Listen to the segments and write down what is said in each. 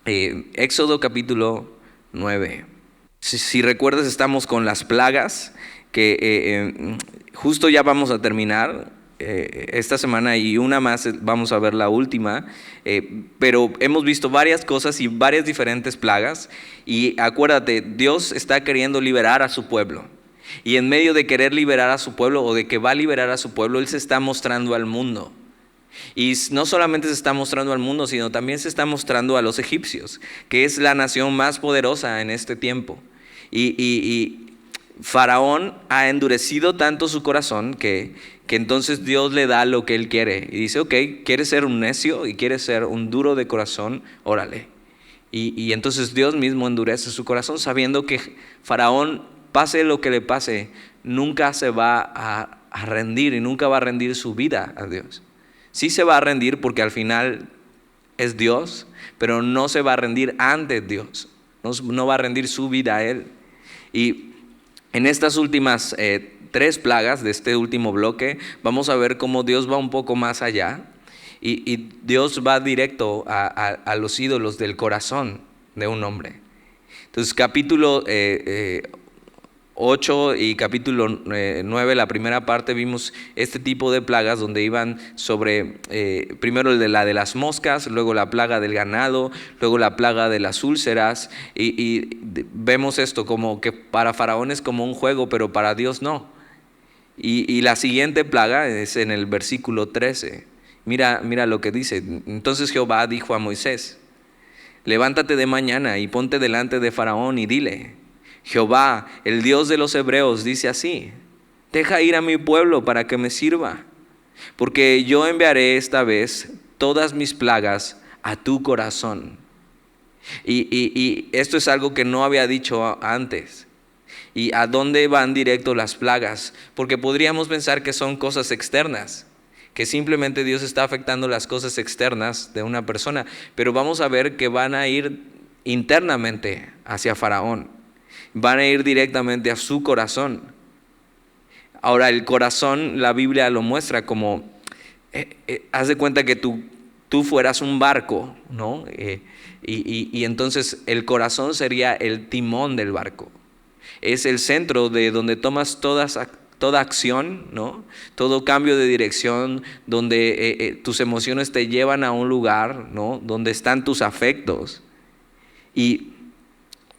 Éxodo capítulo 9. Si recuerdas, estamos con las plagas, que justo ya vamos a terminar esta semana y una más, vamos a ver la última, pero hemos visto varias cosas y varias diferentes plagas, y acuérdate, Dios está queriendo liberar a su pueblo, y en medio de querer liberar a su pueblo, o de que va a liberar a su pueblo, Él se está mostrando al mundo. Y no solamente se está mostrando al mundo, sino también se está mostrando a los egipcios, que es la nación más poderosa en este tiempo. Y Faraón ha endurecido tanto su corazón que entonces Dios le da lo que él quiere. Y dice, ok, ¿quieres ser un necio y quieres ser un duro de corazón? Órale. Y entonces Dios mismo endurece su corazón, sabiendo que Faraón, pase lo que le pase, nunca se va a rendir y nunca va a rendir su vida a Dios. Sí se va a rendir porque al final es Dios, pero no se va a rendir ante Dios. No va a rendir su vida a Él. Y en estas últimas 3 plagas de este último bloque, vamos a ver cómo Dios va un poco más allá. Y Dios va directo a los ídolos del corazón de un hombre. Entonces, capítulo 8 y capítulo 9, la primera parte, vimos este tipo de plagas donde iban sobre, primero la de las moscas, luego la plaga del ganado, luego la plaga de las úlceras, y vemos esto como que para Faraón es como un juego, pero para Dios no. Y la siguiente plaga es en el versículo 13. Mira lo que dice. Entonces Jehová dijo a Moisés: levántate de mañana y ponte delante de Faraón y dile: Jehová, el Dios de los hebreos, dice así: deja ir a mi pueblo para que me sirva, porque yo enviaré esta vez todas mis plagas a tu corazón. Y esto es algo que no había dicho antes. ¿Y a dónde van directo las plagas? Porque podríamos pensar que son cosas externas, que simplemente Dios está afectando las cosas externas de una persona, pero vamos a ver que van a ir internamente hacia Faraón. Van a ir directamente a su corazón. Ahora, el corazón, la Biblia lo muestra como, haz de cuenta que tú fueras un barco, ¿no? Y entonces el corazón sería el timón del barco. Es el centro de donde tomas toda acción, ¿no? Todo cambio de dirección, donde tus emociones te llevan a un lugar, ¿no? Donde están tus afectos.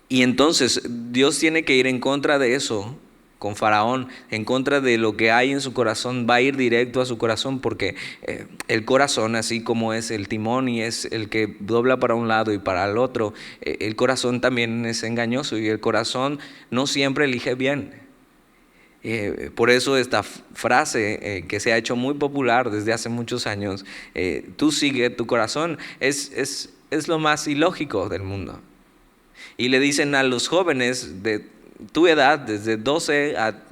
Y entonces Dios tiene que ir en contra de eso con Faraón, en contra de lo que hay en su corazón. Va a ir directo a su corazón, porque el corazón, así como es el timón y es el que dobla para un lado y para el otro, el corazón también es engañoso, y el corazón no siempre elige bien. Por eso esta frase que se ha hecho muy popular desde hace muchos años, tú sigue tu corazón, es lo más ilógico del mundo. Y le dicen a los jóvenes de tu edad, desde 12 a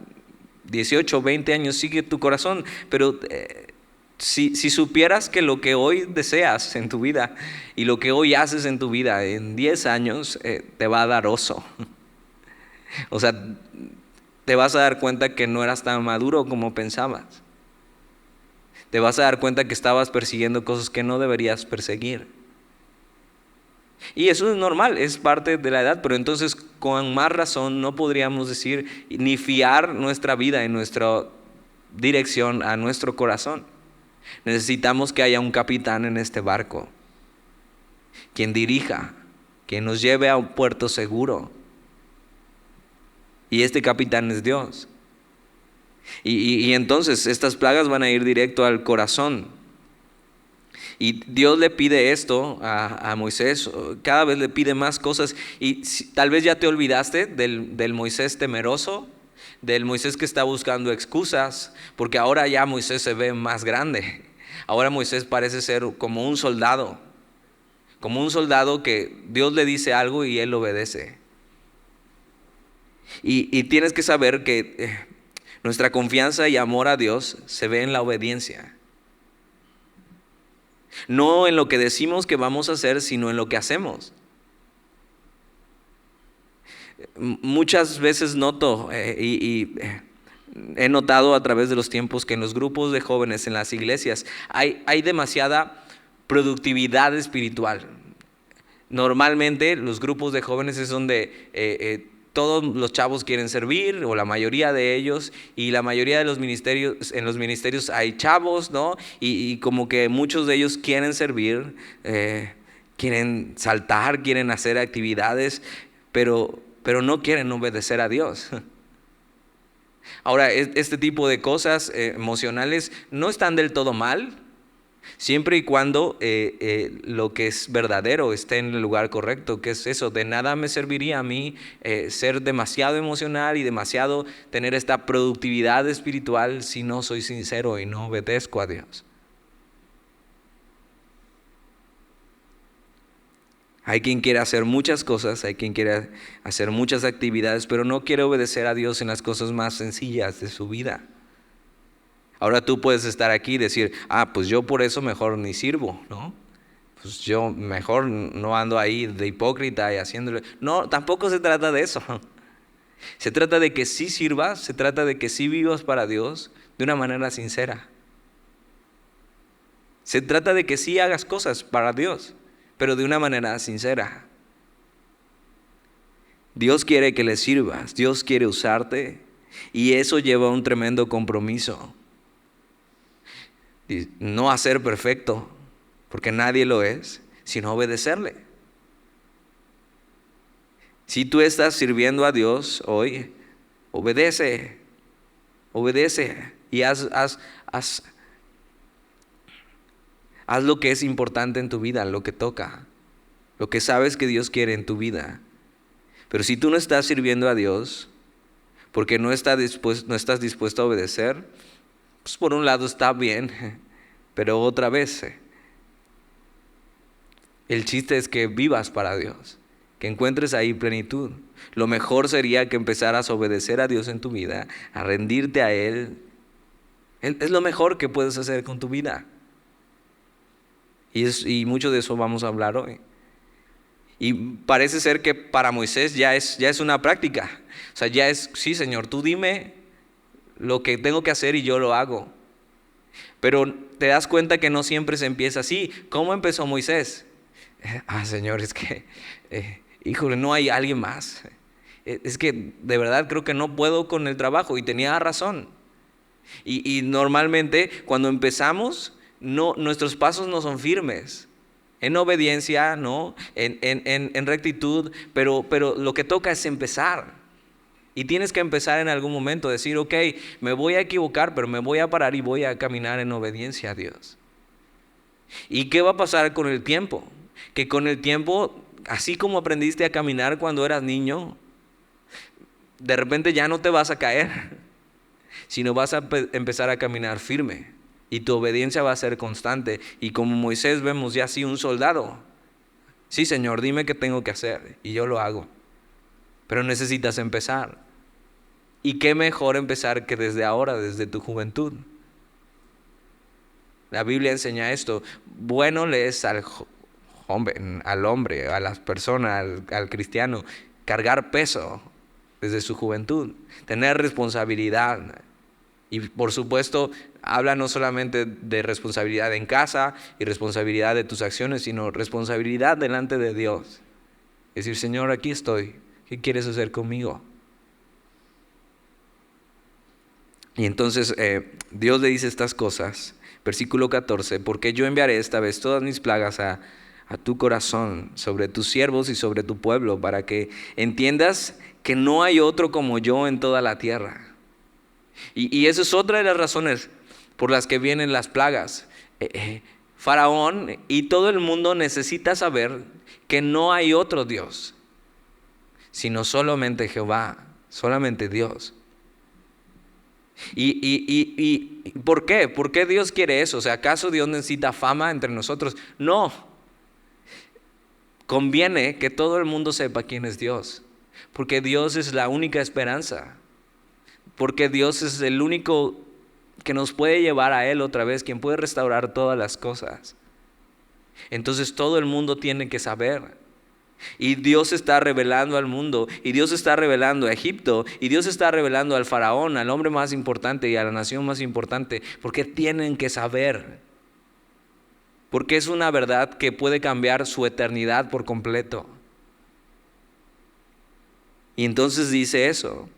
18, 20 años, sigue tu corazón. Pero si supieras que lo que hoy deseas en tu vida y lo que hoy haces en tu vida, en 10 años te va a dar oso. O sea, te vas a dar cuenta que no eras tan maduro como pensabas. Te vas a dar cuenta que estabas persiguiendo cosas que no deberías perseguir. Y eso es normal, es parte de la edad, pero entonces con más razón no podríamos decir ni fiar nuestra vida en nuestra dirección a nuestro corazón. Necesitamos que haya un capitán en este barco, quien dirija, quien nos lleve a un puerto seguro. Y este capitán es Dios. Y entonces estas plagas van a ir directo al corazón. Y Dios le pide esto a Moisés, cada vez le pide más cosas. Y tal vez ya te olvidaste del Moisés temeroso, del Moisés que está buscando excusas, porque ahora ya Moisés se ve más grande. Ahora Moisés parece ser como un soldado que Dios le dice algo y él obedece. Y tienes que saber que nuestra confianza y amor a Dios se ve en la obediencia. No en lo que decimos que vamos a hacer, sino en lo que hacemos. Muchas veces noto he notado a través de los tiempos que en los grupos de jóvenes en las iglesias hay demasiada productividad espiritual. Normalmente los grupos de jóvenes es donde todos los chavos quieren servir, o la mayoría de ellos, y la mayoría de los ministerios, en los ministerios hay chavos, ¿no? Y como que muchos de ellos quieren servir, quieren saltar, quieren hacer actividades, pero no quieren obedecer a Dios. Ahora, este tipo de cosas emocionales no están del todo mal, siempre y cuando lo que es verdadero esté en el lugar correcto, que es eso. De nada me serviría a mí ser demasiado emocional y demasiado tener esta productividad espiritual si no soy sincero y no obedezco a Dios. Hay quien quiere hacer muchas cosas, hay quien quiere hacer muchas actividades, pero no quiere obedecer a Dios en las cosas más sencillas de su vida. Ahora tú puedes estar aquí y decir, pues yo por eso mejor ni sirvo, ¿no? Pues yo mejor no ando ahí de hipócrita y haciéndole. No, tampoco se trata de eso. Se trata de que sí sirvas, se trata de que sí vivas para Dios de una manera sincera. Se trata de que sí hagas cosas para Dios, pero de una manera sincera. Dios quiere que le sirvas, Dios quiere usarte, y eso lleva a un tremendo compromiso. No a ser perfecto, porque nadie lo es, sino obedecerle. Si tú estás sirviendo a Dios hoy, obedece y haz lo que es importante en tu vida, lo que toca, lo que sabes que Dios quiere en tu vida. Pero si tú no estás sirviendo a Dios, porque no estás dispuesto a obedecer, pues por un lado está bien, pero otra vez, el chiste es que vivas para Dios, que encuentres ahí plenitud. Lo mejor sería que empezaras a obedecer a Dios en tu vida, a rendirte a Él. Es lo mejor que puedes hacer con tu vida. Y mucho de eso vamos a hablar hoy. Y parece ser que para Moisés ya es una práctica. O sea, ya es, sí, Señor, tú dime lo que tengo que hacer y yo lo hago. Pero te das cuenta que no siempre se empieza así. ¿Cómo empezó Moisés? Señor, es que, híjole, no hay alguien más. Es que de verdad creo que no puedo con el trabajo, y tenía razón. Y normalmente cuando empezamos, nuestros pasos no son firmes. En obediencia, ¿no? En rectitud, pero lo que toca es empezar. Y tienes que empezar en algún momento, decir, ok, me voy a equivocar, pero me voy a parar y voy a caminar en obediencia a Dios. ¿Y qué va a pasar con el tiempo? Que con el tiempo, así como aprendiste a caminar cuando eras niño, de repente ya no te vas a caer, sino vas a empezar a caminar firme. Y tu obediencia va a ser constante. Y como Moisés vemos ya así un soldado. Sí, Señor, dime qué tengo que hacer y yo lo hago. Pero necesitas empezar. Y qué mejor empezar que desde ahora, desde tu juventud. La Biblia enseña esto. Bueno le es al hombre, a las personas, al cristiano, cargar peso desde su juventud, tener responsabilidad. Y por supuesto, habla no solamente de responsabilidad en casa y responsabilidad de tus acciones, sino responsabilidad delante de Dios. Es decir, Señor, aquí estoy. ¿Qué quieres hacer conmigo? Y entonces Dios le dice estas cosas. Versículo 14, porque yo enviaré esta vez todas mis plagas a tu corazón, sobre tus siervos y sobre tu pueblo, para que entiendas que no hay otro como yo en toda la tierra. Y esa es otra de las razones por las que vienen las plagas. Faraón y todo el mundo necesita saber que no hay otro Dios, sino solamente Jehová, solamente Dios. ¿Y por qué? ¿Por qué Dios quiere eso? O sea, ¿acaso Dios necesita fama entre nosotros? No. Conviene que todo el mundo sepa quién es Dios, porque Dios es la única esperanza, porque Dios es el único que nos puede llevar a Él otra vez, quien puede restaurar todas las cosas. Entonces todo el mundo tiene que saber. Y Dios está revelando al mundo, y Dios está revelando a Egipto, y Dios está revelando al faraón, al hombre más importante y a la nación más importante, porque tienen que saber. porque es una verdad que puede cambiar su eternidad por completo. Y entonces dice eso,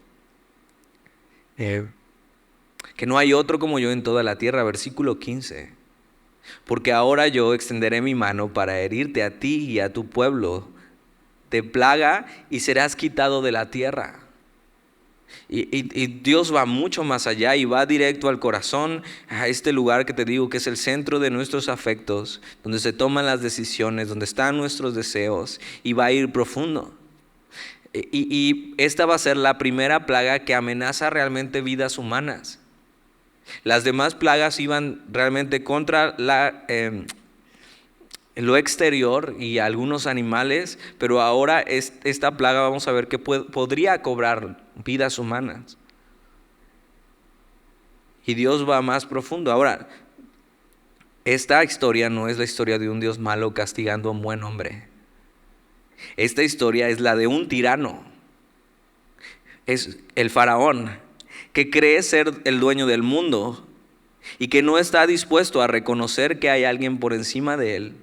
que no hay otro como yo en toda la tierra, versículo 15. Porque ahora yo extenderé mi mano para herirte a ti y a tu pueblo de plaga y serás quitado de la tierra. Y Dios va mucho más allá y va directo al corazón, a este lugar que te digo que es el centro de nuestros afectos, donde se toman las decisiones, donde están nuestros deseos, y va a ir profundo. Y esta va a ser la primera plaga que amenaza realmente vidas humanas. Las demás plagas iban realmente contra lo exterior y algunos animales, pero ahora esta plaga vamos a ver que podría cobrar vidas humanas. Y Dios va más profundo. Ahora, esta historia no es la historia de un Dios malo castigando a un buen hombre. Esta historia es la de un tirano. Es el faraón, que cree ser el dueño del mundo y que no está dispuesto a reconocer que hay alguien por encima de él.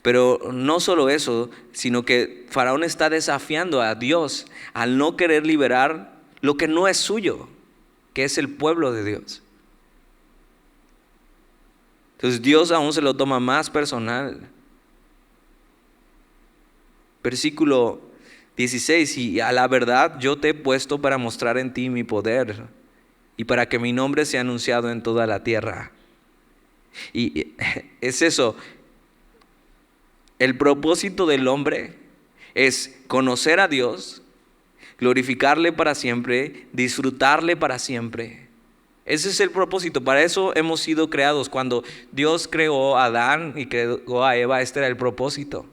Pero no solo eso, sino que Faraón está desafiando a Dios al no querer liberar lo que no es suyo, que es el pueblo de Dios. Entonces Dios aún se lo toma más personal. Versículo 16, y a la verdad yo te he puesto para mostrar en ti mi poder y para que mi nombre sea anunciado en toda la tierra. Y es eso. El propósito del hombre es conocer a Dios, glorificarle para siempre, disfrutarle para siempre. Ese es el propósito, para eso hemos sido creados. Cuando Dios creó a Adán y creó a Eva, este era el propósito.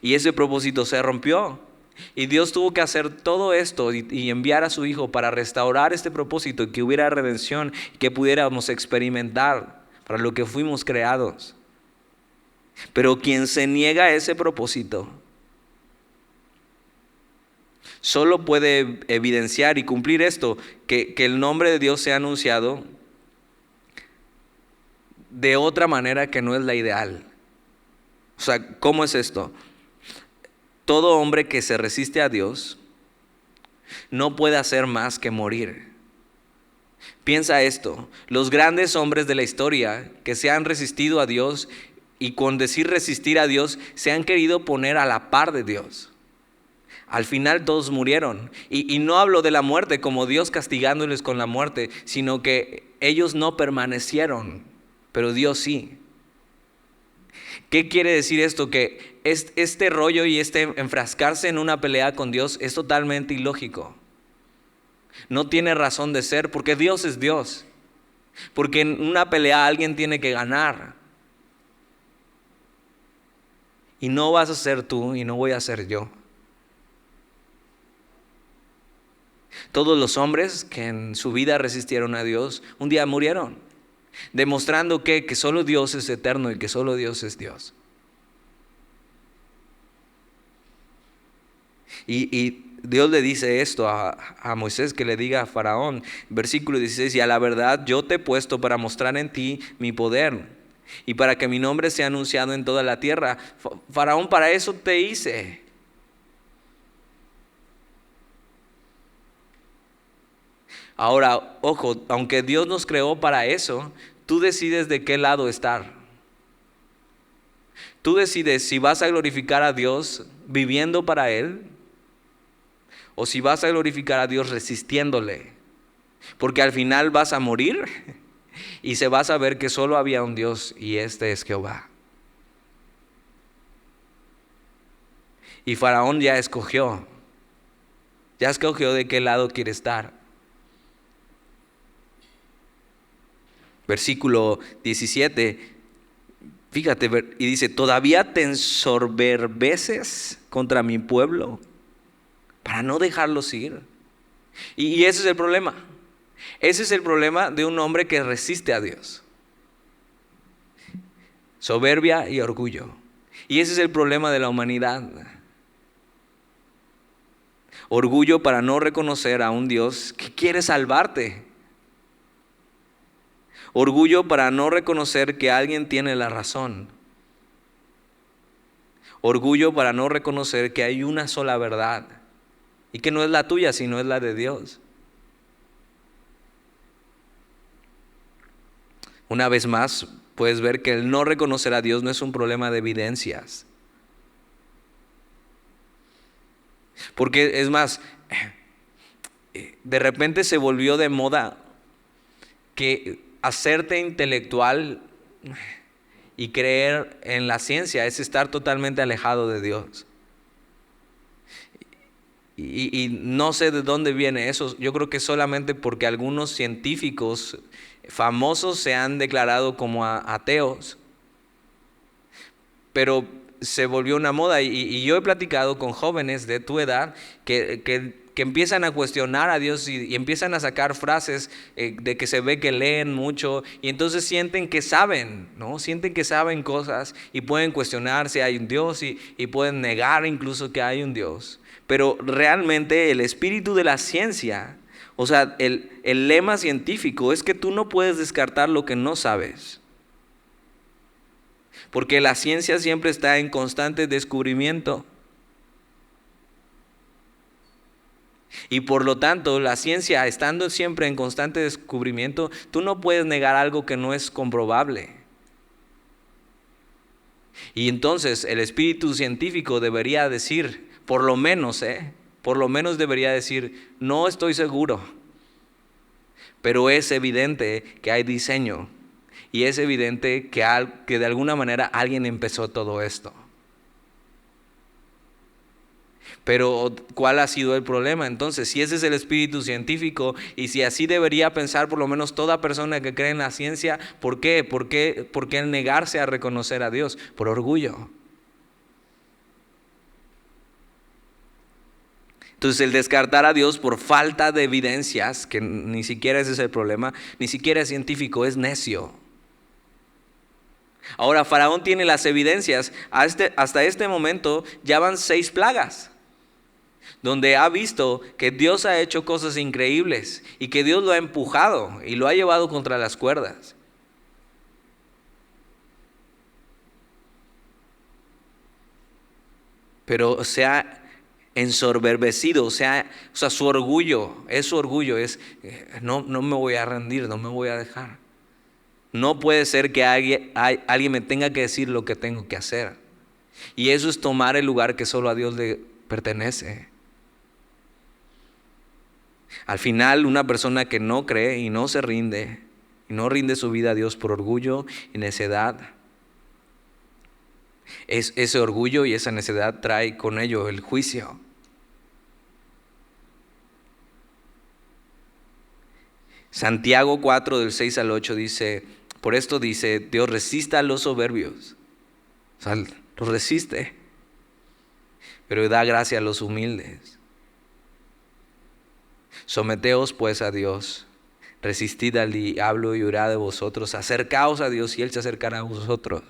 Y ese propósito se rompió. Y Dios tuvo que hacer todo esto y enviar a su Hijo para restaurar este propósito y que hubiera redención, que pudiéramos experimentar para lo que fuimos creados. Pero quien se niega a ese propósito solo puede evidenciar y cumplir esto, que el nombre de Dios sea anunciado de otra manera que no es la ideal. O sea, ¿cómo es esto? Todo hombre que se resiste a Dios no puede hacer más que morir. Piensa esto, los grandes hombres de la historia que se han resistido a Dios, y con decir resistir a Dios, se han querido poner a la par de Dios. Al final todos murieron. Y no hablo de la muerte como Dios castigándoles con la muerte, sino que ellos no permanecieron, pero Dios sí. ¿Qué quiere decir esto? Que este rollo y enfrascarse en una pelea con Dios es totalmente ilógico. No tiene razón de ser, porque Dios es Dios. Porque en una pelea alguien tiene que ganar. Y no vas a ser tú y no voy a ser yo. Todos los hombres que en su vida resistieron a Dios, un día murieron, demostrando que solo Dios es eterno y que solo Dios es Dios. Y Dios le dice esto a Moisés, que le diga a Faraón, versículo 16, y a la verdad yo te he puesto para mostrar en ti mi poder y para que mi nombre sea anunciado en toda la tierra. Faraón, para eso te hice. Ahora, ojo, aunque Dios nos creó para eso, tú decides de qué lado estar. Tú decides si vas a glorificar a Dios viviendo para Él, o si vas a glorificar a Dios resistiéndole. Porque al final vas a morir y se va a saber que solo había un Dios y este es Jehová. Y Faraón ya escogió de qué lado quiere estar. Versículo 17, fíjate, y dice, ¿todavía te ensoberbeces contra mi pueblo para no dejarlos ir? Y ese es el problema. Ese es el problema de un hombre que resiste a Dios. Soberbia y orgullo. Y ese es el problema de la humanidad. Orgullo para no reconocer a un Dios que quiere salvarte. Orgullo para no reconocer que alguien tiene la razón. Orgullo para no reconocer que hay una sola verdad y que no es la tuya, sino es la de Dios. Una vez más, puedes ver que el no reconocer a Dios no es un problema de evidencias. Porque es más, de repente se volvió de moda que hacerte intelectual y creer en la ciencia es estar totalmente alejado de Dios. Y no sé de dónde viene eso. Yo creo que solamente porque algunos científicos famosos se han declarado como ateos. Pero se volvió una moda y yo he platicado con jóvenes de tu edad que empiezan a cuestionar a Dios y empiezan a sacar frases de que se ve que leen mucho y entonces sienten que saben, ¿no? Sienten que saben cosas y pueden cuestionar si hay un Dios y pueden negar incluso que hay un Dios. Pero realmente el espíritu de la ciencia, o sea, el lema científico es que tú no puedes descartar lo que no sabes. Porque la ciencia siempre está en constante descubrimiento. Y por lo tanto, la ciencia estando siempre en constante descubrimiento, tú no puedes negar algo que no es comprobable. Y entonces el espíritu científico debería decir, por lo menos debería decir, no estoy seguro, pero es evidente que hay diseño. Y es evidente que de alguna manera alguien empezó todo esto. Pero ¿cuál ha sido el problema? Entonces, si ese es el espíritu científico y si así debería pensar por lo menos toda persona que cree en la ciencia, ¿por qué? ¿Por qué el negarse a reconocer a Dios? Por orgullo. Entonces el descartar a Dios por falta de evidencias, que ni siquiera ese es el problema, ni siquiera es científico, es necio. Ahora Faraón tiene las evidencias, hasta este momento ya van 6 plagas, donde ha visto que Dios ha hecho cosas increíbles y que Dios lo ha empujado y lo ha llevado contra las cuerdas. Pero se ha ensoberbecido, o sea, su orgullo, no me voy a rendir, no me voy a dejar. No puede ser que alguien me tenga que decir lo que tengo que hacer. Y eso es tomar el lugar que solo a Dios le pertenece. Al final, una persona que no cree y no se rinde, y no rinde su vida a Dios por orgullo y necedad, ese orgullo y esa necedad trae con ello el juicio. Santiago 4 del 6 al 8 dice, por esto dice, Dios resiste a los soberbios, o sea, los resiste, pero da gracia a los humildes. Someteos pues a Dios, resistid al diablo y huirá de vosotros, acercaos a Dios y Él se acercará a vosotros.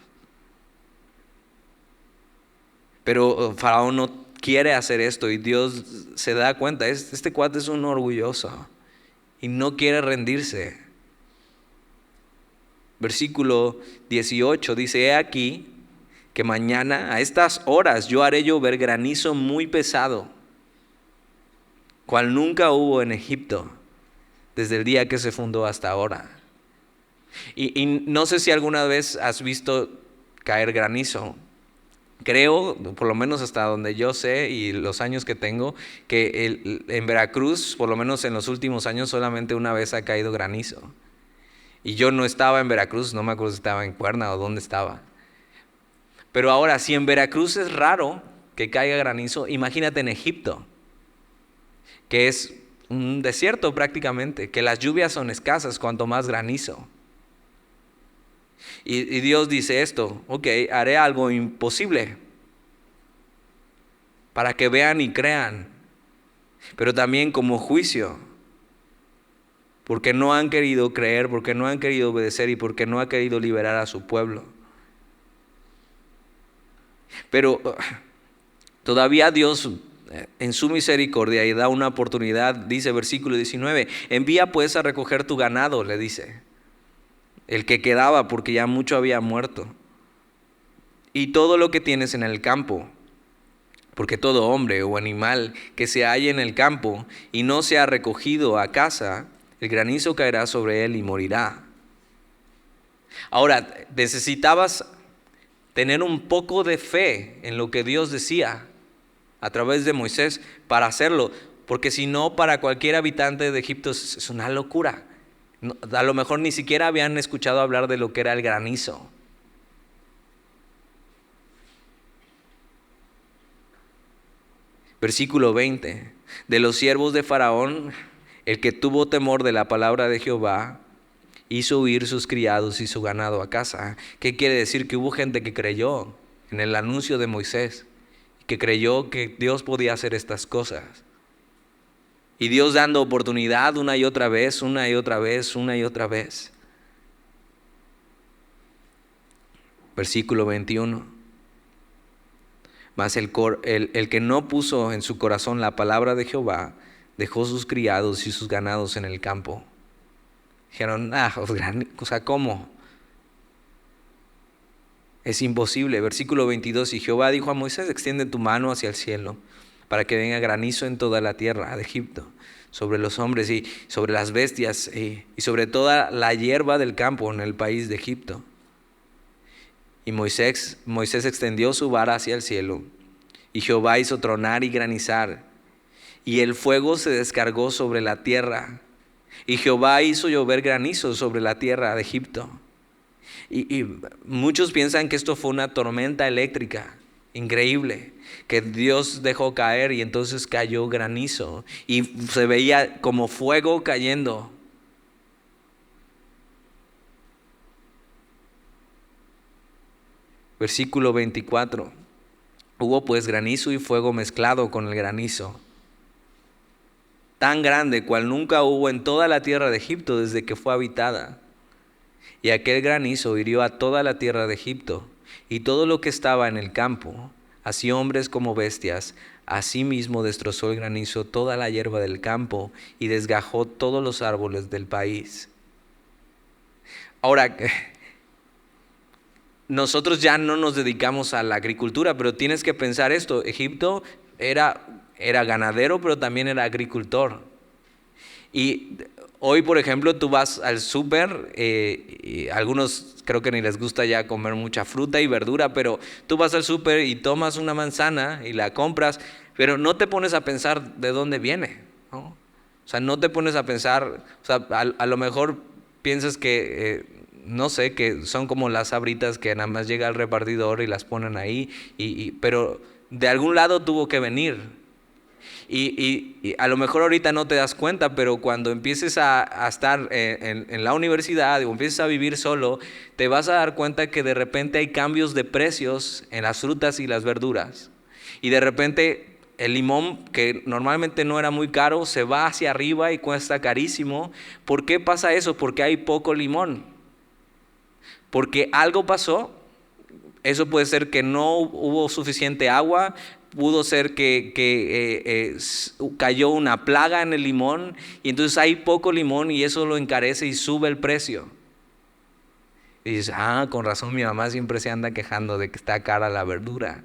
Pero Faraón no quiere hacer esto y Dios se da cuenta, este cuate es un orgulloso y no quiere rendirse. Versículo 18 dice, he aquí que mañana a estas horas yo haré llover granizo muy pesado, cual nunca hubo en Egipto, desde el día que se fundó hasta ahora. Y no sé si alguna vez has visto caer granizo. Creo, por lo menos hasta donde yo sé y los años que tengo, que en Veracruz, por lo menos en los últimos años, solamente una vez ha caído granizo. Y yo no estaba en Veracruz, no me acuerdo si estaba en Cuerna o dónde estaba. Pero ahora, si en Veracruz es raro que caiga granizo, imagínate en Egipto, que es un desierto prácticamente, que las lluvias son escasas, cuanto más granizo. Y Dios dice esto, ok, haré algo imposible para que vean y crean, pero también como juicio, porque no han querido creer, porque no han querido obedecer y porque no ha querido liberar a su pueblo. Pero todavía Dios en su misericordia y da una oportunidad, dice versículo 19, envía pues a recoger tu ganado, le dice. el que quedaba porque ya mucho había muerto. Y todo lo que tienes en el campo, porque todo hombre o animal que se halle en el campo y no sea recogido a casa, el granizo caerá sobre él y morirá. Ahora, necesitabas tener un poco de fe en lo que Dios decía a través de Moisés para hacerlo, porque si no, para cualquier habitante de Egipto es una locura. A lo mejor ni siquiera habían escuchado hablar de lo que era el granizo. Versículo 20. De los siervos de Faraón, el que tuvo temor de la palabra de Jehová, hizo huir sus criados y su ganado a casa. ¿Qué quiere decir? Que hubo gente que creyó en el anuncio de Moisés, que creyó que Dios podía hacer estas cosas. Y Dios dando oportunidad una y otra vez, una y otra vez, una y otra vez. Versículo 21. Mas el que no puso en su corazón la palabra de Jehová, dejó sus criados y sus ganados en el campo. Dijeron, ¿cómo? Es imposible. Versículo 22, y Jehová dijo a Moisés, extiende tu mano hacia el cielo, para que venga granizo en toda la tierra de Egipto, sobre los hombres y sobre las bestias y sobre toda la hierba del campo en el país de Egipto. Y Moisés extendió su vara hacia el cielo, y Jehová hizo tronar y granizar, y el fuego se descargó sobre la tierra, y Jehová hizo llover granizo sobre la tierra de Egipto. Y muchos piensan que esto fue una tormenta eléctrica increíble, que Dios dejó caer y entonces cayó granizo, y se veía como fuego cayendo. Versículo 24. Hubo pues granizo y fuego mezclado con el granizo, tan grande cual nunca hubo en toda la tierra de Egipto desde que fue habitada. Y aquel granizo hirió a toda la tierra de Egipto, y todo lo que estaba en el campo, así hombres como bestias. Asimismo destrozó el granizo toda la hierba del campo, y desgajó todos los árboles del país. Ahora, nosotros ya no nos dedicamos a la agricultura, pero tienes que pensar esto. Egipto era ganadero, pero también era agricultor. Y hoy, por ejemplo, tú vas al súper, y algunos creo que ni les gusta ya comer mucha fruta y verdura, pero tú vas al súper y tomas una manzana y la compras, pero no te pones a pensar de dónde viene, ¿no? O sea, no te pones a pensar, o sea, a lo mejor piensas que, no sé, que son como las sabritas que nada más llega el repartidor y las ponen ahí, pero de algún lado tuvo que venir. Y a lo mejor ahorita no te das cuenta, pero cuando empieces a estar en la universidad o empieces a vivir solo, te vas a dar cuenta que de repente hay cambios de precios en las frutas y las verduras. Y de repente el limón, que normalmente no era muy caro, se va hacia arriba y cuesta carísimo. ¿Por qué pasa eso? Porque hay poco limón. Porque algo pasó. Eso puede ser que no hubo suficiente agua. Pudo ser que cayó una plaga en el limón y entonces hay poco limón y eso lo encarece y sube el precio. Y dices, con razón mi mamá siempre se anda quejando de que está cara la verdura.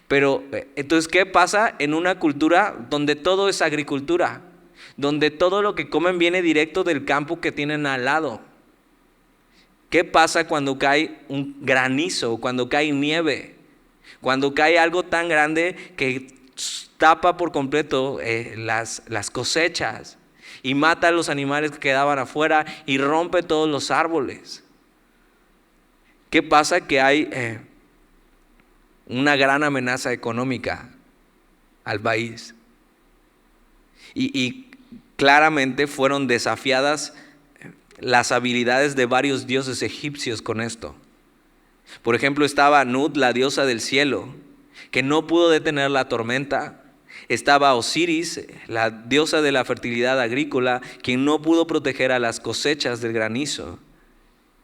Pero entonces, ¿qué pasa en una cultura donde todo es agricultura? Donde todo lo que comen viene directo del campo que tienen al lado. ¿Qué pasa cuando cae un granizo, cuando cae nieve? Cuando cae algo tan grande que tapa por completo las cosechas y mata a los animales que quedaban afuera y rompe todos los árboles. ¿Qué pasa? Que hay una gran amenaza económica al país. Y claramente fueron desafiadas las habilidades de varios dioses egipcios con esto. Por ejemplo, estaba Nut, la diosa del cielo, que no pudo detener la tormenta. Estaba Osiris, la diosa de la fertilidad agrícola, quien no pudo proteger a las cosechas del granizo.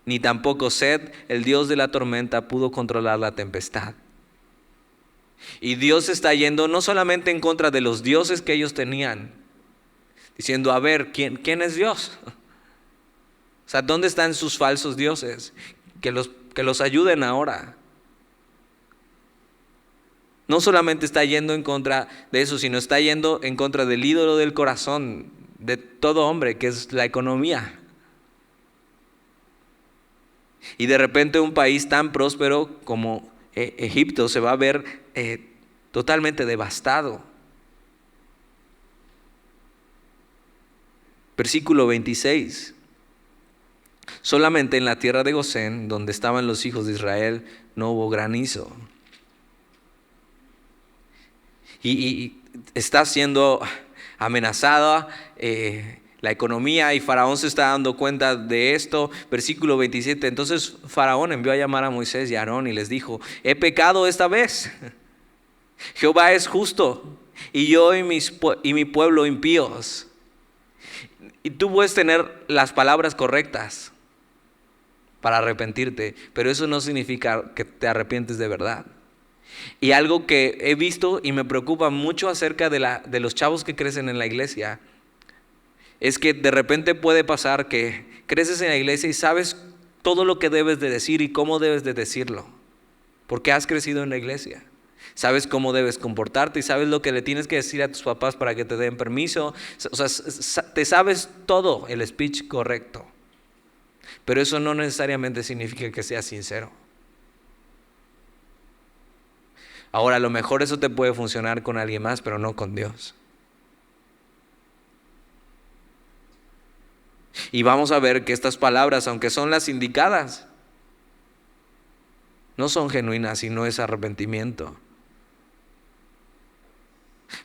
Ni tampoco Set, el dios de la tormenta, pudo controlar la tempestad. Y Dios está yendo no solamente en contra de los dioses que ellos tenían, diciendo, a ver, ¿quién es Dios? O sea, ¿dónde están sus falsos dioses? Que los ayuden ahora. No solamente está yendo en contra de eso, sino está yendo en contra del ídolo del corazón de todo hombre, que es la economía. Y de repente un país tan próspero como Egipto se va a ver totalmente devastado. Versículo 26. Solamente en la tierra de Gosén, donde estaban los hijos de Israel, no hubo granizo. Y está siendo amenazada la economía, y Faraón se está dando cuenta de esto. Versículo 27. Entonces Faraón envió a llamar a Moisés y a Aarón y les dijo: he pecado esta vez. Jehová es justo, y yo y mi pueblo impíos. Y tú puedes tener las palabras correctas para arrepentirte, pero eso no significa que te arrepientes de verdad. Y algo que he visto y me preocupa mucho acerca de los chavos que crecen en la iglesia es que de repente puede pasar que creces en la iglesia y sabes todo lo que debes de decir y cómo debes de decirlo, porque has crecido en la iglesia. Sabes cómo debes comportarte y sabes lo que le tienes que decir a tus papás para que te den permiso. O sea, te sabes todo el speech correcto, pero eso no necesariamente significa que seas sincero. Ahora, a lo mejor eso te puede funcionar con alguien más, pero no con Dios. Y vamos a ver que estas palabras, aunque son las indicadas, no son genuinas y no es arrepentimiento.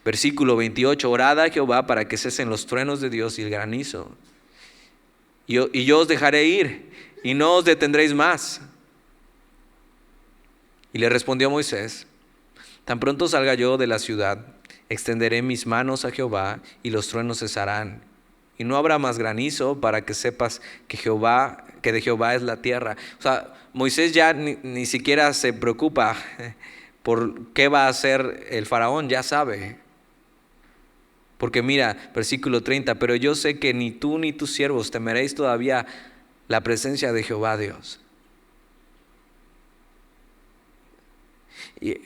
Versículo 28. Orad a Jehová para que cesen los truenos de Dios y el granizo. Y yo os dejaré ir y no os detendréis más. Y le respondió Moisés: tan pronto salga yo de la ciudad, extenderé mis manos a Jehová y los truenos cesarán. Y no habrá más granizo, para que sepas que de Jehová es la tierra. O sea, Moisés ya ni siquiera se preocupa por qué va a hacer el faraón, ya sabe. Porque mira, versículo 30, pero yo sé que ni tú ni tus siervos temeréis todavía la presencia de Jehová Dios. Y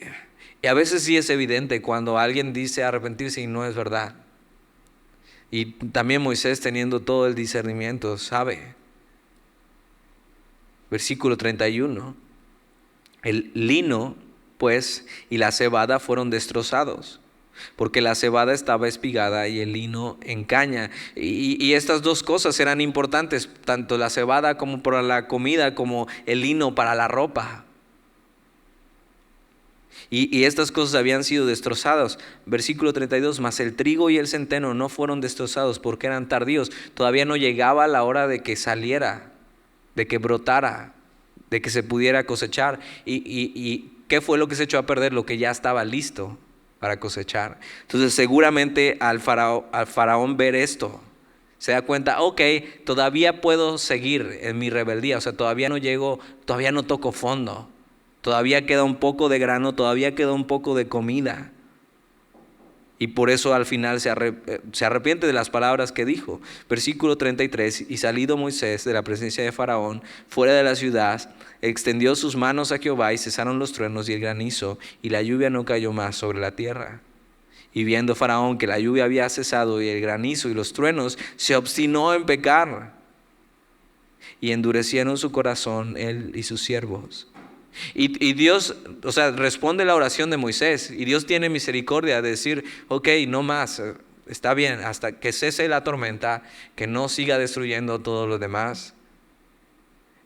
a veces sí es evidente cuando alguien dice arrepentirse y no es verdad. Y también Moisés, teniendo todo el discernimiento, sabe. Versículo 31. El lino, pues, y la cebada fueron destrozados, porque la cebada estaba espigada y el lino en caña. Y estas dos cosas eran importantes, tanto la cebada como para la comida, como el lino para la ropa. Y estas cosas habían sido destrozadas. Versículo 32, mas el trigo y el centeno no fueron destrozados porque eran tardíos. Todavía no llegaba la hora de que saliera, de que brotara, de que se pudiera cosechar. ¿Y qué fue lo que se echó a perder? Lo que ya estaba listo para cosechar. Entonces seguramente al faraón ver esto, se da cuenta: ok, todavía puedo seguir en mi rebeldía. O sea, todavía no llego, todavía no toco fondo. Todavía queda un poco de grano, todavía queda un poco de comida. Y por eso al final se arrepiente de las palabras que dijo. Versículo 33, y salido Moisés de la presencia de Faraón, fuera de la ciudad, extendió sus manos a Jehová y cesaron los truenos y el granizo, y la lluvia no cayó más sobre la tierra. Y viendo Faraón que la lluvia había cesado y el granizo y los truenos, se obstinó en pecar. Y endurecieron su corazón él y sus siervos. Y Dios, o sea, responde la oración de Moisés, y Dios tiene misericordia de decir: ok, no más, está bien, hasta que cese la tormenta, que no siga destruyendo todo lo demás,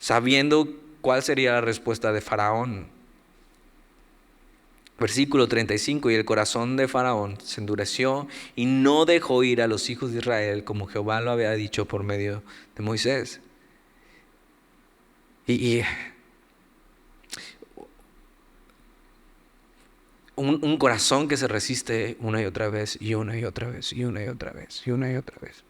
sabiendo cuál sería la respuesta de Faraón. Versículo 35, y el corazón de Faraón se endureció y no dejó ir a los hijos de Israel como Jehová lo había dicho por medio de Moisés. Un corazón que se resiste una y otra vez, y una y otra vez, y una y otra vez, y una y otra vez.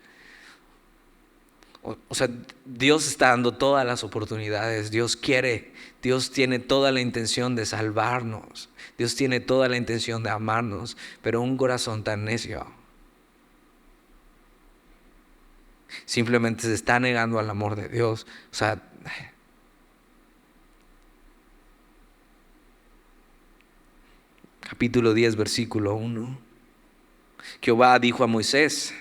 O sea, Dios está dando todas las oportunidades. Dios quiere, Dios tiene toda la intención de salvarnos. Dios tiene toda la intención de amarnos, pero un corazón tan necio. Simplemente se está negando al amor de Dios. O sea, capítulo 10, versículo 1. Jehová dijo a Moisés: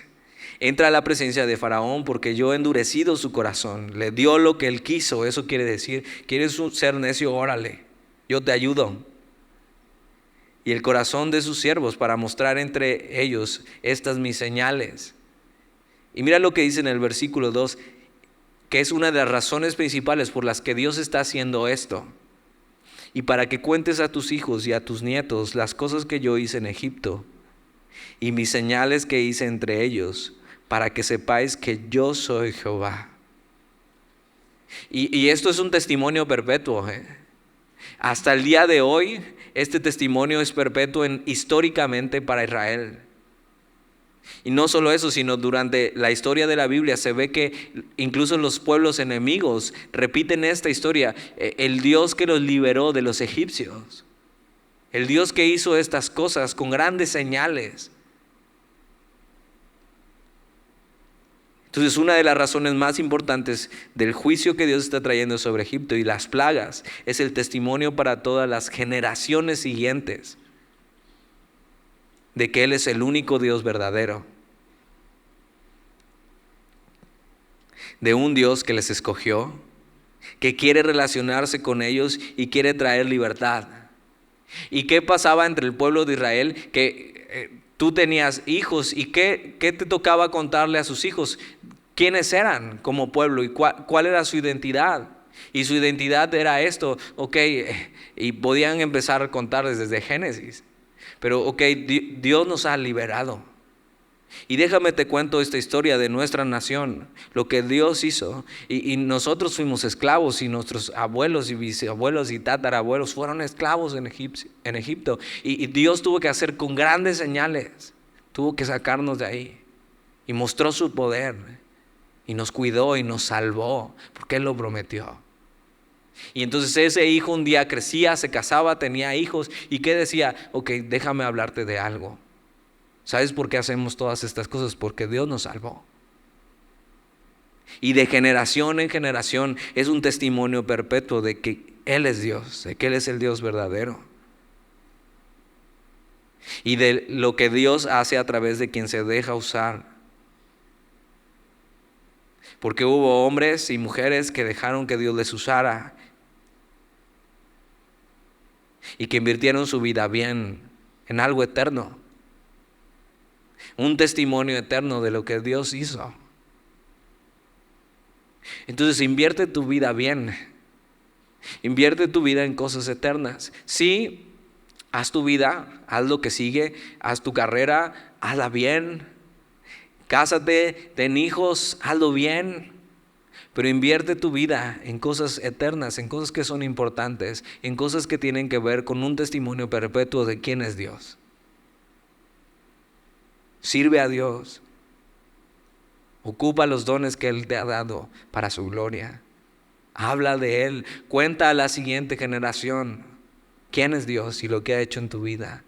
entra a la presencia de Faraón, porque yo he endurecido su corazón. Le dio lo que él quiso. Eso quiere decir, ¿quieres ser necio? Órale, yo te ayudo. Y el corazón de sus siervos, para mostrar entre ellos estas mis señales. Y mira lo que dice en el versículo 2, que es una de las razones principales por las que Dios está haciendo esto. Y para que cuentes a tus hijos y a tus nietos las cosas que yo hice en Egipto y mis señales que hice entre ellos, para que sepáis que yo soy Jehová. Y esto es un testimonio perpetuo. Hasta el día de hoy, este testimonio es perpetuo históricamente para Israel. Y no solo eso, sino durante la historia de la Biblia se ve que incluso los pueblos enemigos repiten esta historia. El Dios que los liberó de los egipcios, el Dios que hizo estas cosas con grandes señales. Entonces, una de las razones más importantes del juicio que Dios está trayendo sobre Egipto y las plagas es el testimonio para todas las generaciones siguientes de que Él es el único Dios verdadero, de un Dios que les escogió, que quiere relacionarse con ellos y quiere traer libertad. ¿Y qué pasaba entre el pueblo de Israel? Que tú tenías hijos y ¿qué te tocaba contarle a sus hijos? ¿Quiénes eran como pueblo y cuál era su identidad? Y su identidad era esto, y podían empezar a contarles desde Génesis. Pero Dios nos ha liberado. Y déjame te cuento esta historia de nuestra nación, lo que Dios hizo. Y nosotros fuimos esclavos y nuestros abuelos y bisabuelos y tatarabuelos fueron esclavos en Egipto. Y Dios tuvo que hacer con grandes señales, tuvo que sacarnos de ahí. Y mostró su poder. Y nos cuidó y nos salvó, porque Él lo prometió. Y entonces ese hijo un día crecía, se casaba, tenía hijos. ¿Y qué decía? Déjame hablarte de algo. ¿Sabes por qué hacemos todas estas cosas? Porque Dios nos salvó. Y de generación en generación es un testimonio perpetuo de que Él es Dios, de que Él es el Dios verdadero. Y de lo que Dios hace a través de quien se deja usar. Porque hubo hombres y mujeres que dejaron que Dios les usara y que invirtieron su vida bien en algo eterno. Un testimonio eterno de lo que Dios hizo. Entonces invierte tu vida bien. Invierte tu vida en cosas eternas. Sí, haz tu vida, haz lo que sigue, haz tu carrera, hazla bien. Cásate, ten hijos, hazlo bien. Pero invierte tu vida en cosas eternas, en cosas que son importantes, en cosas que tienen que ver con un testimonio perpetuo de quién es Dios. Sirve a Dios. Ocupa los dones que Él te ha dado para su gloria. Habla de Él. Cuenta a la siguiente generación quién es Dios y lo que ha hecho en tu vida.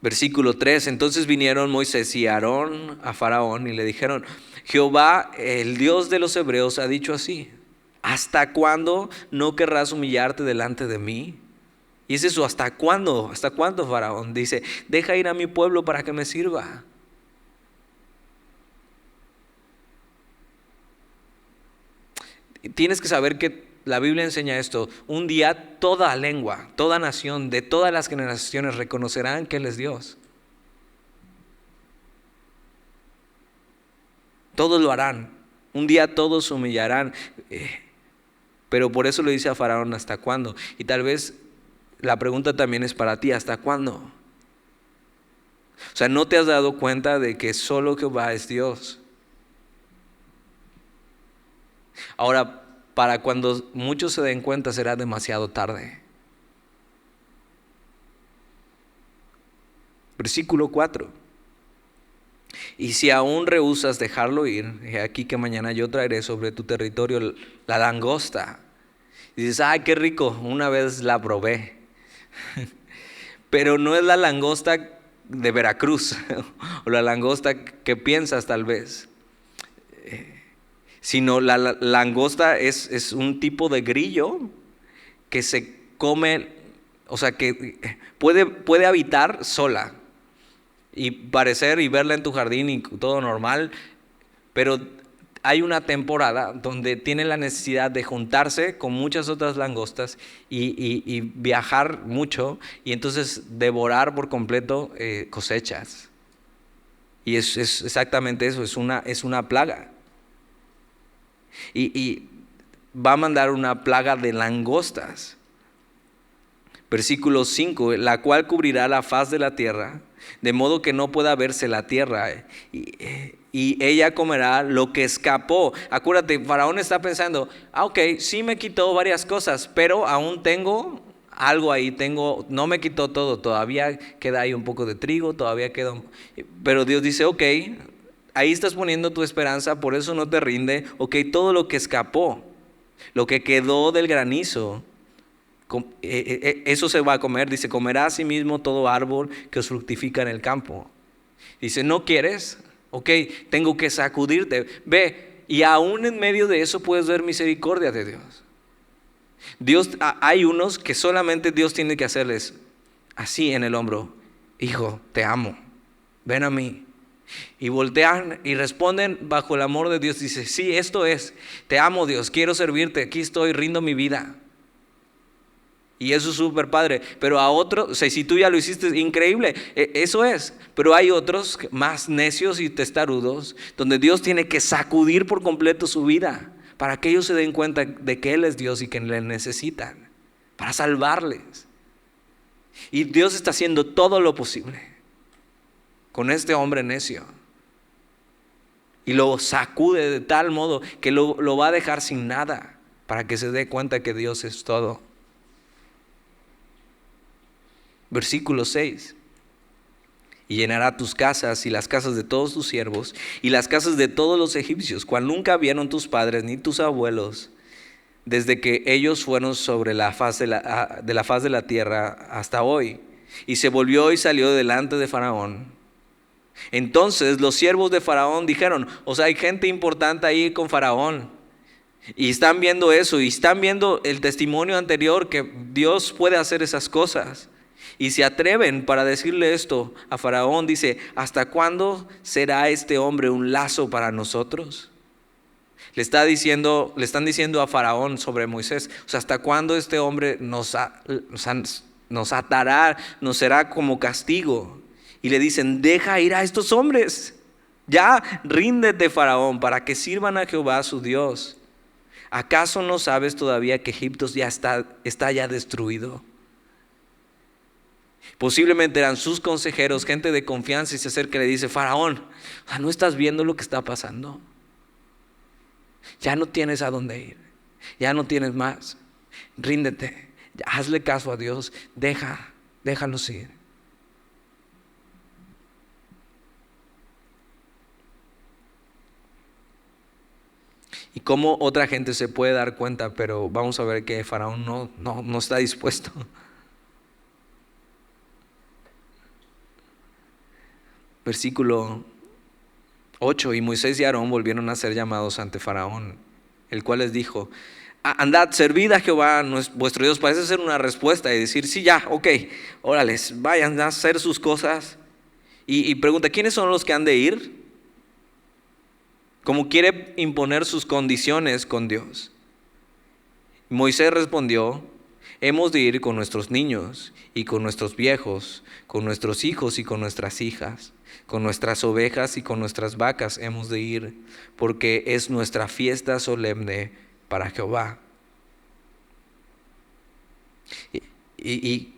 Versículo 3, entonces vinieron Moisés y Aarón a Faraón y le dijeron: Jehová, el Dios de los hebreos, ha dicho así: ¿hasta cuándo no querrás humillarte delante de mí? Y es eso, ¿hasta cuándo? ¿Hasta cuándo, Faraón? Dice: deja ir a mi pueblo para que me sirva. Tienes que saber que la Biblia enseña esto. Un día toda lengua, toda nación, de todas las generaciones reconocerán que Él es Dios. Todos lo harán. Un día todos se humillarán. Pero por eso le dice a Faraón: ¿hasta cuándo? Y tal vez la pregunta también es para ti: ¿hasta cuándo? O sea, ¿no te has dado cuenta de que solo Jehová es Dios? Ahora, para cuando muchos se den cuenta será demasiado tarde. Versículo 4. Y si aún rehusas dejarlo ir, he aquí que mañana yo traeré sobre tu territorio la langosta. Y dices: ¡ay, qué rico! Una vez la probé. Pero no es la langosta de Veracruz o la langosta que piensas tal vez, sino la langosta es un tipo de grillo que se come, o sea, que puede habitar sola y parecer y verla en tu jardín y todo normal, pero hay una temporada donde tiene la necesidad de juntarse con muchas otras langostas y viajar mucho y entonces devorar por completo cosechas. Y es exactamente eso, es una plaga. Y va a mandar una plaga de langostas. Versículo 5, la cual cubrirá la faz de la tierra, de modo que no pueda verse la tierra. Y ella comerá lo que escapó. Acuérdate, Faraón está pensando, ok, sí me quitó varias cosas, pero aún tengo algo ahí, no me quitó todo, todavía queda ahí un poco de trigo, todavía queda pero Dios dice, ok, ahí estás poniendo tu esperanza, por eso no te rinde, ok, todo lo que escapó, lo que quedó del granizo, eso se va a comer. Dice, comerá a sí mismo todo árbol que os fructifica en el campo. Dice, ¿no quieres? Ok, tengo que sacudirte. Ve, y aún en medio de eso puedes ver misericordia de Dios. Hay unos que solamente Dios tiene que hacerles así en el hombro. Hijo, te amo, ven a mí. Y voltean y responden bajo el amor de Dios. Dice, sí, esto es, te amo Dios, quiero servirte, aquí estoy, rindo mi vida. Y eso es súper padre, pero a otros, o sea, si tú ya lo hiciste, increíble, eso es. Pero hay otros más necios y testarudos, donde Dios tiene que sacudir por completo su vida, para que ellos se den cuenta de que Él es Dios y que le necesitan, para salvarles. Y Dios está haciendo todo lo posible con este hombre necio. Y lo sacude de tal modo que lo va a dejar sin nada, para que se dé cuenta que Dios es todo. Versículo 6. Y llenará tus casas y las casas de todos tus siervos y las casas de todos los egipcios, cual nunca vieron tus padres ni tus abuelos, desde que ellos fueron sobre la faz de la tierra hasta hoy. Y se volvió y salió delante de Faraón. Entonces los siervos de Faraón dijeron, o sea, hay gente importante ahí con Faraón. Y están viendo eso y están viendo el testimonio anterior que Dios puede hacer esas cosas. Y se atreven para decirle esto a Faraón. Dice, ¿hasta cuándo será este hombre un lazo para nosotros? Le están diciendo a Faraón sobre Moisés, o sea, ¿hasta cuándo este hombre nos atará, nos será como castigo? Y le dicen, deja ir a estos hombres, ya ríndete, Faraón, para que sirvan a Jehová su Dios. ¿Acaso no sabes todavía que Egipto ya está ya destruido? Posiblemente eran sus consejeros, gente de confianza, y se acerca y le dice, Faraón, ¿no estás viendo lo que está pasando? Ya no tienes a dónde ir, ya no tienes más, ríndete, hazle caso a Dios, déjalos ir. Y cómo otra gente se puede dar cuenta, pero vamos a ver que Faraón no está dispuesto. Versículo 8, y Moisés y Aarón volvieron a ser llamados ante Faraón, el cual les dijo, andad, servid a Jehová vuestro Dios. Parece ser una respuesta y decir, sí, ya, ok, órales, vayan a hacer sus cosas. Y pregunta, ¿quiénes son los que han de ir? Como quiere imponer sus condiciones con Dios. Moisés respondió, hemos de ir con nuestros niños y con nuestros viejos, con nuestros hijos y con nuestras hijas, con nuestras ovejas y con nuestras vacas hemos de ir, porque es nuestra fiesta solemne para Jehová. Y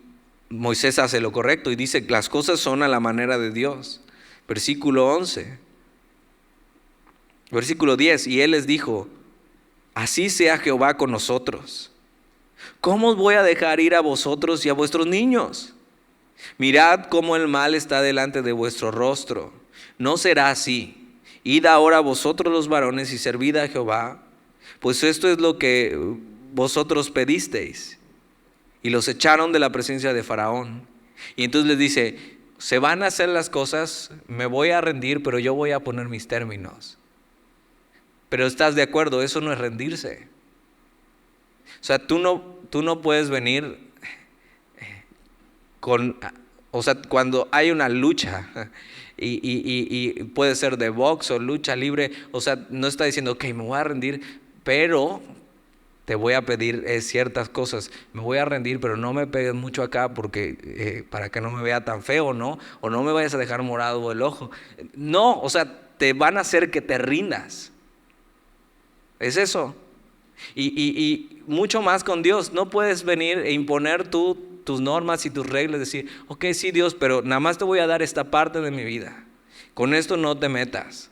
Moisés hace lo correcto y dice, las cosas son a la manera de Dios. Versículo 11. Versículo 10, y él les dijo, así sea Jehová con nosotros. ¿Cómo os voy a dejar ir a vosotros y a vuestros niños? Mirad cómo el mal está delante de vuestro rostro. No será así. Id ahora vosotros los varones y servid a Jehová, pues esto es lo que vosotros pedisteis. Y los echaron de la presencia de Faraón. Y entonces les dice, Se van a hacer las cosas, me voy a rendir, pero yo voy a poner mis términos. Pero ¿estás de acuerdo? Eso no es rendirse. O sea, tú no puedes venir o sea, cuando hay una lucha y puede ser de box o lucha libre, o sea, no está diciendo, ok, me voy a rendir, pero te voy a pedir ciertas cosas, me voy a rendir, pero no me pegues mucho acá porque para que no me vea tan feo, ¿no? O no me vayas a dejar morado el ojo. No, o sea, te van a hacer que te rindas. Es eso. Y mucho más con Dios. No puedes venir e imponer tus normas y tus reglas, decir, ok, sí Dios, pero nada más te voy a dar esta parte de mi vida. Con esto no te metas.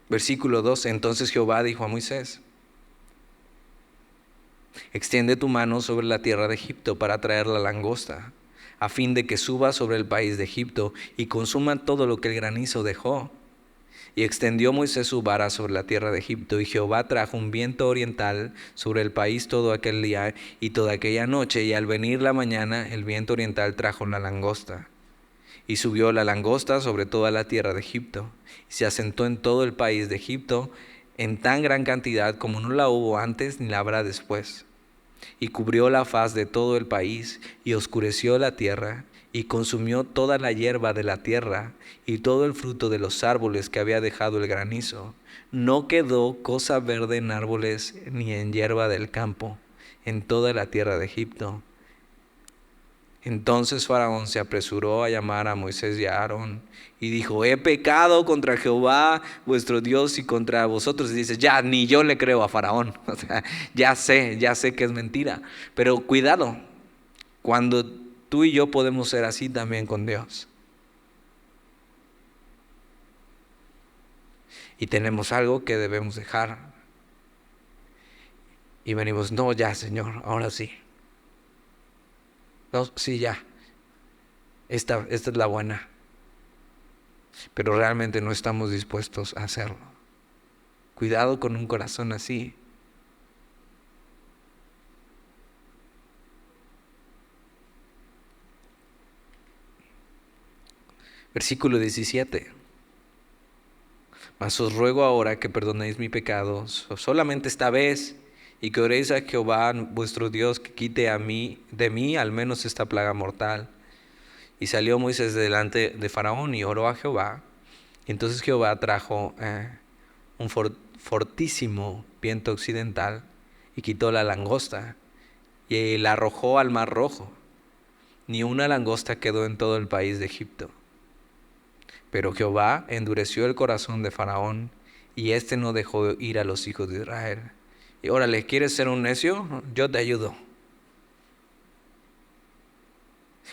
Versículo 12. Entonces Jehová dijo a Moisés: extiende tu mano sobre la tierra de Egipto para traer la langosta, a fin de que suba sobre el país de Egipto y consuma todo lo que el granizo dejó. Y extendió Moisés su vara sobre la tierra de Egipto, y Jehová trajo un viento oriental sobre el país todo aquel día y toda aquella noche, y al venir la mañana el viento oriental trajo la langosta. Y subió la langosta sobre toda la tierra de Egipto, y se asentó en todo el país de Egipto en tan gran cantidad como no la hubo antes ni la habrá después. Y cubrió la faz de todo el país, y oscureció la tierra, y consumió toda la hierba de la tierra, y todo el fruto de los árboles que había dejado el granizo. No quedó cosa verde en árboles ni en hierba del campo, en toda la tierra de Egipto. Entonces Faraón se apresuró a llamar a Moisés y a Aarón, y dijo: he pecado contra Jehová vuestro Dios y contra vosotros. Y dice: ya, ni yo le creo a Faraón. O sea, ya sé que es mentira. Pero cuidado, cuando tú y yo podemos ser así también con Dios. Y tenemos algo que debemos dejar. Y venimos: no, ya Señor, ahora sí. No, sí, ya. Esta es la buena. Pero realmente no estamos dispuestos a hacerlo. Cuidado con un corazón así. Versículo 17. Mas os ruego ahora que perdonéis mi pecado, solamente esta vez, y que oréis a Jehová vuestro Dios, que quite de mí al menos esta plaga mortal. Y salió Moisés delante de Faraón y oró a Jehová. Y entonces Jehová trajo un fortísimo viento occidental y quitó la langosta y la arrojó al mar rojo. Ni una langosta quedó en todo el país de Egipto. Pero Jehová endureció el corazón de Faraón, y éste no dejó ir a los hijos de Israel. Y órale, ¿quieres ser un necio? Yo te ayudo.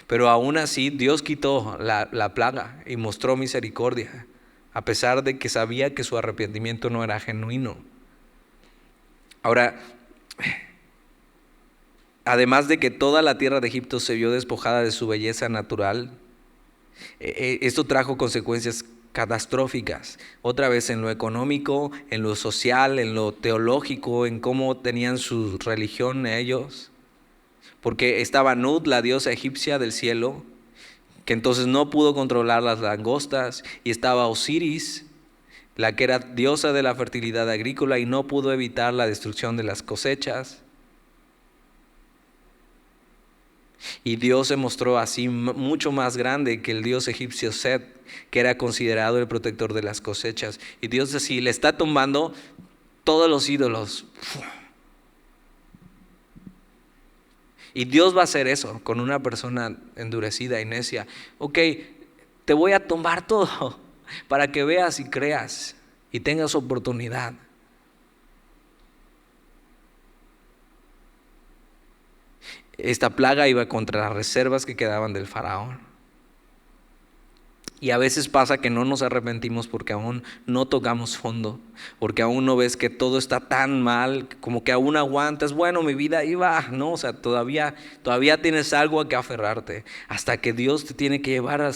Pero aún así Dios quitó la plaga y mostró misericordia, a pesar de que sabía que su arrepentimiento no era genuino. Ahora, además de que toda la tierra de Egipto se vio despojada de su belleza natural, esto trajo consecuencias catastróficas, otra vez en lo económico, en lo social, en lo teológico, en cómo tenían su religión ellos, porque estaba Nut, la diosa egipcia del cielo, que entonces no pudo controlar las langostas, y estaba Osiris, la que era diosa de la fertilidad agrícola, y no pudo evitar la destrucción de las cosechas. Y Dios se mostró así mucho más grande que el dios egipcio Set, que era considerado el protector de las cosechas. Y Dios así le está tumbando todos los ídolos. Y Dios va a hacer eso con una persona endurecida y necia. Ok, te voy a tumbar todo para que veas y creas y tengas oportunidad. Esta plaga iba contra las reservas que quedaban del faraón. Y a veces pasa que no nos arrepentimos porque aún no tocamos fondo, porque aún no ves que todo está tan mal, como que aún aguantas, bueno, mi vida iba, no, o sea, todavía tienes algo a que aferrarte, hasta que Dios te tiene que llevar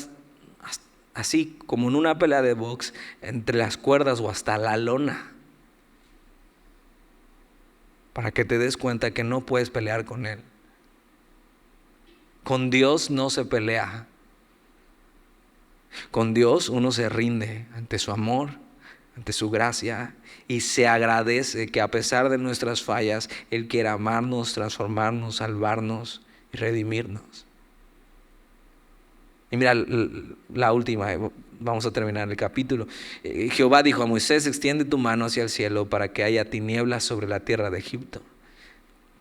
así, como en una pelea de box, entre las cuerdas o hasta la lona. para que te des cuenta que no puedes pelear con Él. Con Dios no se pelea. Con Dios uno se rinde ante su amor, ante su gracia, y se agradece que a pesar de nuestras fallas, Él quiera amarnos, transformarnos, salvarnos y redimirnos. Y mira la última, vamos a terminar el capítulo. Jehová dijo a Moisés: extiende tu mano hacia el cielo para que haya tinieblas sobre la tierra de Egipto,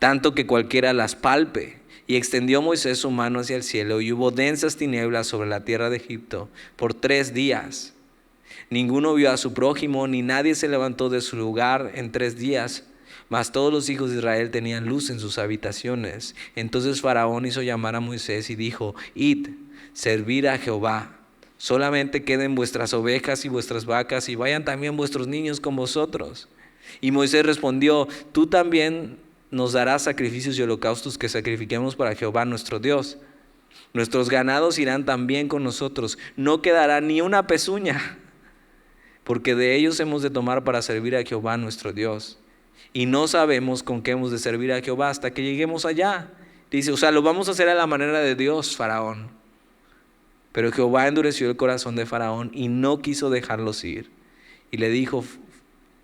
tanto que cualquiera las palpe. Y extendió Moisés su mano hacia el cielo, y hubo densas tinieblas sobre la tierra de Egipto por 3 días. Ninguno vio a su prójimo, ni nadie se levantó de su lugar en 3 días. Mas todos los hijos de Israel tenían luz en sus habitaciones. Entonces Faraón hizo llamar a Moisés y dijo: id, servir a Jehová. Solamente queden vuestras ovejas y vuestras vacas, y vayan también vuestros niños con vosotros. Y Moisés respondió: tú también nos darás sacrificios y holocaustos que sacrifiquemos para Jehová nuestro Dios. Nuestros ganados irán también con nosotros. No quedará ni una pezuña, porque de ellos hemos de tomar para servir a Jehová nuestro Dios. Y no sabemos con qué hemos de servir a Jehová hasta que lleguemos allá. Dice, lo vamos a hacer a la manera de Dios, Faraón. Pero Jehová endureció el corazón de Faraón y no quiso dejarlos ir. Y le dijo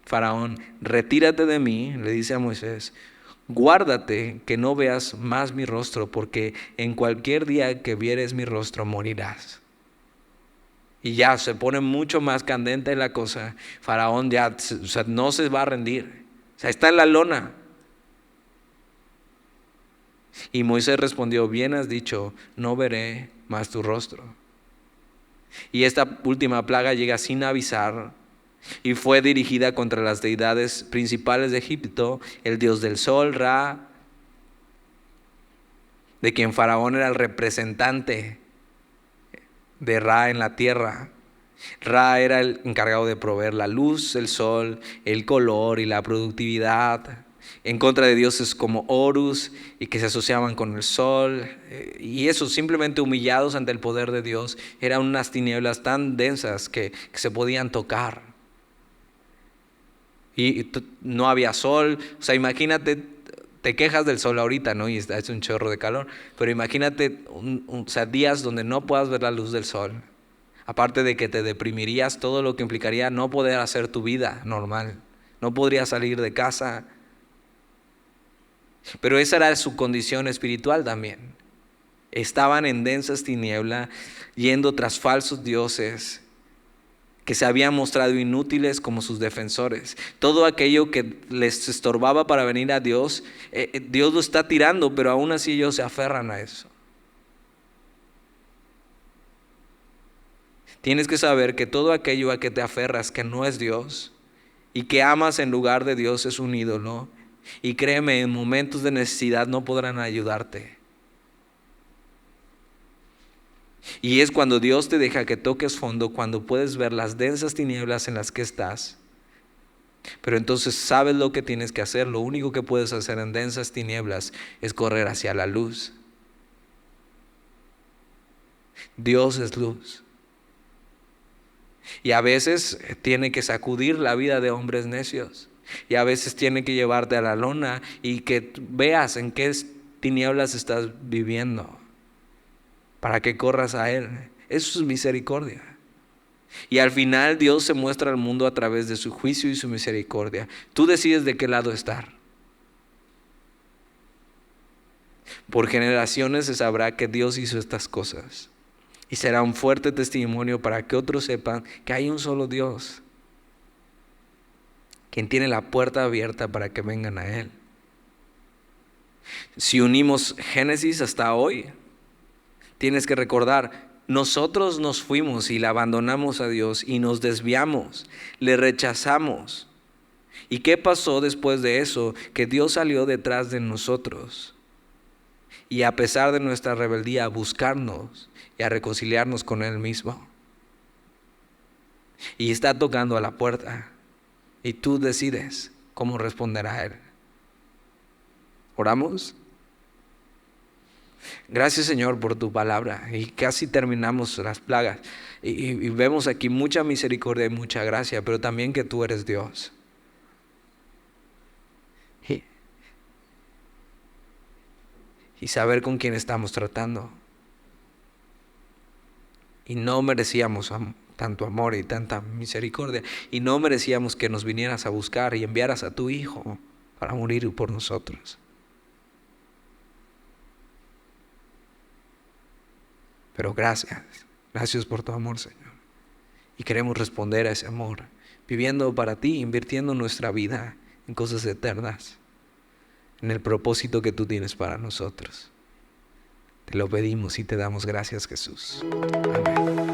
Faraón: retírate de mí, le dice a Moisés, guárdate que no veas más mi rostro, porque en cualquier día que vieres mi rostro morirás. Y ya se pone mucho más candente la cosa. Faraón ya no se va a rendir. Está en la lona. Y Moisés respondió: bien has dicho, no veré más tu rostro. Y esta última plaga llega sin avisar, y fue dirigida contra las deidades principales de Egipto, el dios del sol, Ra, de quien Faraón era el representante de Ra en la tierra. Ra era el encargado de proveer la luz, el sol, el color y la productividad, en contra de dioses como Horus, y que se asociaban con el sol, y esos simplemente humillados ante el poder de Dios. Eran unas tinieblas tan densas que se podían tocar. Y no había sol. Imagínate, te quejas del sol ahorita, ¿no? Y es un chorro de calor, pero imagínate días donde no puedas ver la luz del sol. Aparte de que te deprimirías, todo lo que implicaría no poder hacer tu vida normal. No podrías salir de casa. Pero esa era su condición espiritual también. Estaban en densas tinieblas, yendo tras falsos dioses que se habían mostrado inútiles como sus defensores. Todo aquello que les estorbaba para venir a Dios, Dios lo está tirando, pero aún así ellos se aferran a eso. Tienes que saber que todo aquello a que te aferras que no es Dios y que amas en lugar de Dios es un ídolo. Y créeme, en momentos de necesidad no podrán ayudarte. Y es cuando Dios te deja que toques fondo, cuando puedes ver las densas tinieblas en las que estás. Pero entonces sabes lo que tienes que hacer. Lo único que puedes hacer en densas tinieblas es correr hacia la luz. Dios es luz. Y a veces tiene que sacudir la vida de hombres necios. Y a veces tiene que llevarte a la lona y que veas en qué tinieblas estás viviendo, para que corras a Él. Eso es misericordia. Y al final Dios se muestra al mundo a través de su juicio y su misericordia. Tú decides de qué lado estar. Por generaciones se sabrá que Dios hizo estas cosas. Y será un fuerte testimonio para que otros sepan que hay un solo Dios, quien tiene la puerta abierta para que vengan a Él. Si unimos Génesis hasta hoy, tienes que recordar, nosotros nos fuimos y le abandonamos a Dios y nos desviamos, le rechazamos. ¿Y qué pasó después de eso? Que Dios salió detrás de nosotros y a pesar de nuestra rebeldía a buscarnos y a reconciliarnos con Él mismo. Y está tocando a la puerta y tú decides cómo responder a Él. ¿Oramos? Gracias, Señor, por tu palabra. Y casi terminamos las plagas. Y vemos aquí mucha misericordia y mucha gracia, pero también que tú eres Dios. y saber con quién estamos tratando. Y no merecíamos tanto amor y tanta misericordia. Y no merecíamos que nos vinieras a buscar y enviaras a tu Hijo para morir por nosotros. Pero gracias por tu amor, Señor. Y queremos responder a ese amor, viviendo para ti, invirtiendo nuestra vida en cosas eternas, en el propósito que tú tienes para nosotros. Te lo pedimos y te damos gracias, Jesús. Amén.